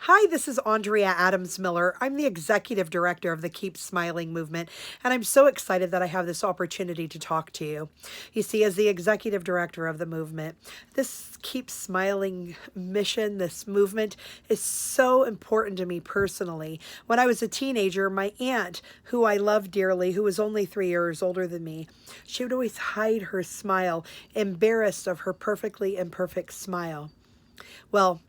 Hi, this is Andrea Adams Miller. I'm the executive director of the Keep Smiling movement, and I'm so excited that I have this opportunity to talk to you. You see, as the executive director of the movement, this Keep Smiling mission, this movement, is so important to me personally. When I was a teenager, my aunt, who I love dearly, who was only 3 years older than me, she would always hide her smile, embarrassed of her perfectly imperfect smile. Well,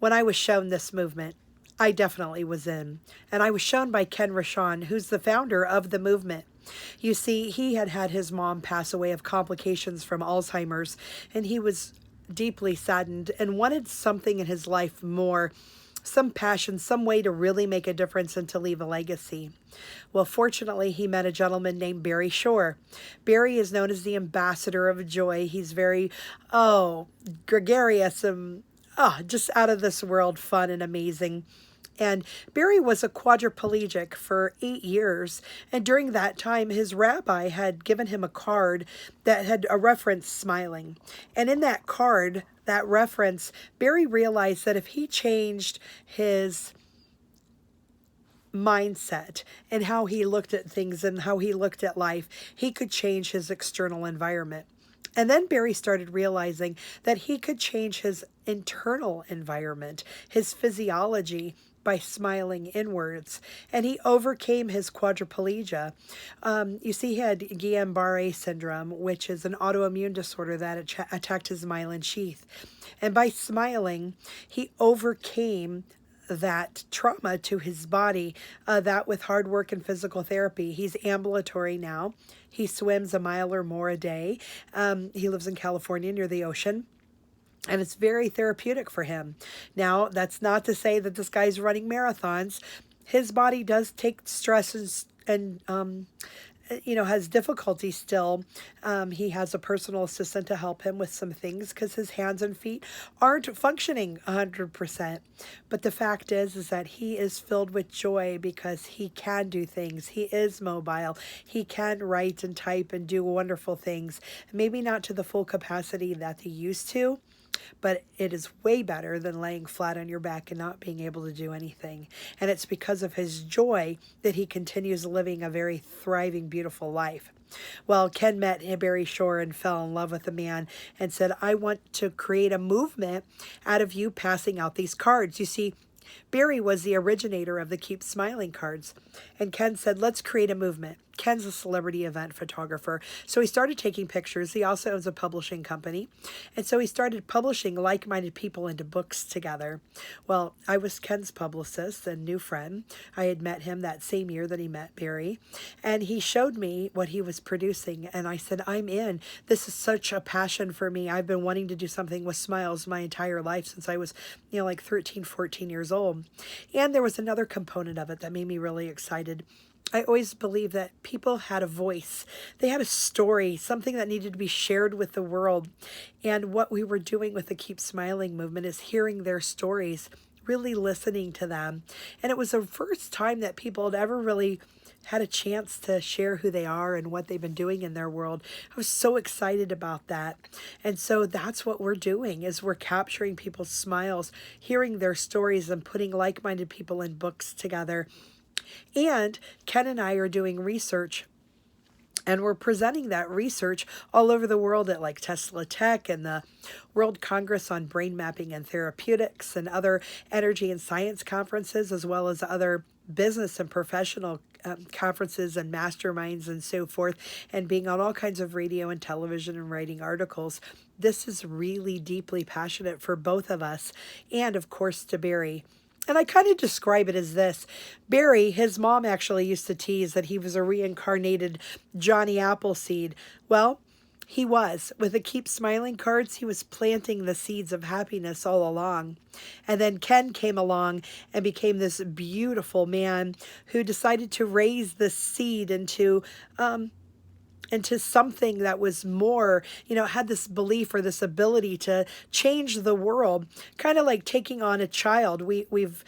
when I was shown this movement, I definitely was in. And I was shown by Ken Rashawn, who's the founder of the movement. You see, he had had his mom pass away of complications from Alzheimer's, and he was deeply saddened and wanted something in his life more, some passion, some way to really make a difference and to leave a legacy. Well, fortunately, he met a gentleman named Barry Shore. Barry is known as the ambassador of joy. He's very, gregarious and just out of this world fun and amazing. And Barry was a quadriplegic for 8 years. And during that time, his rabbi had given him a card that had a reference smiling. And in that card, that reference, Barry realized that if he changed his mindset and how he looked at things and how he looked at life, he could change his external environment. And then Barry started realizing that he could change his internal environment, his physiology, by smiling inwards. And he overcame his quadriplegia. You see, he had Guillain-Barré syndrome, which is an autoimmune disorder that attacked his myelin sheath. And by smiling, he overcame that trauma to his body, that with hard work and physical therapy. He's ambulatory now. He swims a mile or more a day. He lives in California near the ocean. And it's very therapeutic for him. Now, that's not to say that this guy's running marathons. His body does take stress and has difficulty still. He has a personal assistant to help him with some things because his hands and feet aren't functioning 100%. But the fact is that he is filled with joy because he can do things. He is mobile. He can write and type and do wonderful things. Maybe not to the full capacity that he used to, but it is way better than laying flat on your back and not being able to do anything. And it's because of his joy that he continues living a very thriving, beautiful life. Well, Ken met Barry Shore and fell in love with the man and said, I want to create a movement out of you passing out these cards. You see, Barry was the originator of the Keep Smiling cards. And Ken said, let's create a movement. Ken's a celebrity event photographer. So he started taking pictures. He also owns a publishing company. And so he started publishing like-minded people into books together. Well, I was Ken's publicist and new friend. I had met him that same year that he met Barry. And he showed me what he was producing. And I said, I'm in. This is such a passion for me. I've been wanting to do something with smiles my entire life since I was, like 13, 14 years old. And there was another component of it that made me really excited. I always believed that people had a voice. They had a story, something that needed to be shared with the world. And what we were doing with the Keep Smiling movement is hearing their stories, really listening to them. And it was the first time that people had ever really had a chance to share who they are and what they've been doing in their world. I was so excited about that. And so that's what we're doing, is we're capturing people's smiles, hearing their stories, and putting like-minded people in books together. And Ken and I are doing research, and we're presenting that research all over the world at like Tesla Tech and the World Congress on Brain Mapping and Therapeutics and other energy and science conferences, as well as other business and professional conferences and masterminds and so forth, and being on all kinds of radio and television and writing articles. This is really deeply passionate for both of us, and of course to Barry. And I kind of describe it as this. Barry, his mom actually used to tease that he was a reincarnated Johnny Appleseed. Well, he was. With the Keep Smiling cards, he was planting the seeds of happiness all along. And then Ken came along and became this beautiful man who decided to raise this seed into something that was more, had this belief or this ability to change the world, kind of like taking on a child. We've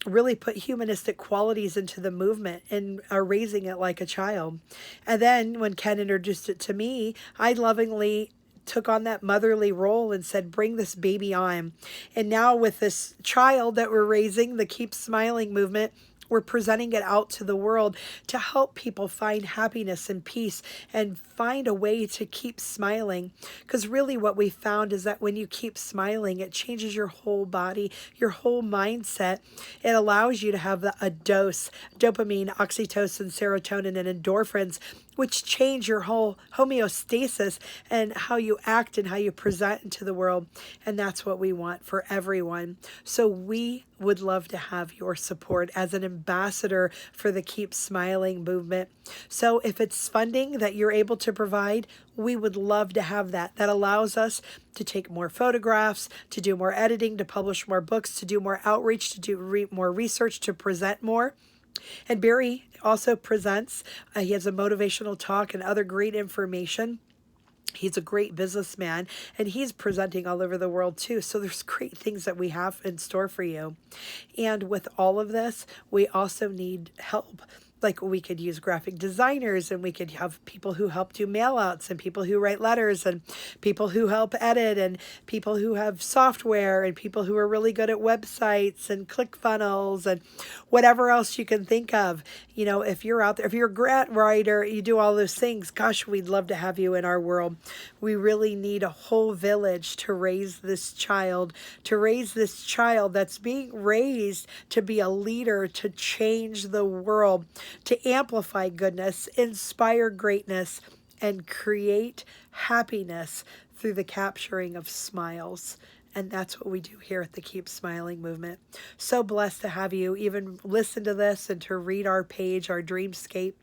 really put humanistic qualities into the movement and are raising it like a child. And then when Ken introduced it to me, I lovingly took on that motherly role and said, bring this baby on. And now with this child that we're raising, the Keep Smiling movement, we're presenting it out to the world to help people find happiness and peace and find a way to keep smiling. Because really what we found is that when you keep smiling, it changes your whole body, your whole mindset. It allows you to have a dose, dopamine, oxytocin, serotonin, and endorphins, which change your whole homeostasis and how you act and how you present into the world. And that's what we want for everyone. So we would love to have your support as an ambassador for the Keep Smiling movement. So if it's funding that you're able to provide, we would love to have that. That allows us to take more photographs, to do more editing, to publish more books, to do more outreach, to do more research, to present more. And Barry also presents, he has a motivational talk and other great information. He's a great businessman, and he's presenting all over the world too. So there's great things that we have in store for you. And with all of this, we also need help. Like we could use graphic designers, and we could have people who help do mail outs, and people who write letters, and people who help edit, and people who have software, and people who are really good at websites and ClickFunnels and whatever else you can think of. You know, if you're out there, if you're a grant writer, you do all those things, gosh, we'd love to have you in our world. We really need a whole village to raise this child, that's being raised to be a leader, to change the world, to amplify goodness, inspire greatness, and create happiness through the capturing of smiles. And that's what we do here at the Keep Smiling movement. So blessed to have you even listen to this and to read our page, our Dreamscape.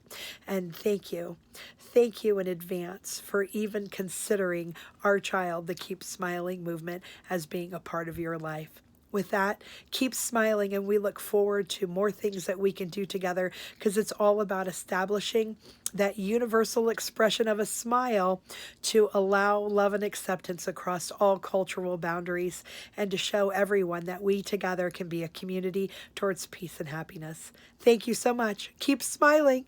And thank you. Thank you in advance for even considering our child, the Keep Smiling movement, as being a part of your life. With that, keep smiling, and we look forward to more things that we can do together, because it's all about establishing that universal expression of a smile to allow love and acceptance across all cultural boundaries, and to show everyone that we together can be a community towards peace and happiness. Thank you so much. Keep smiling.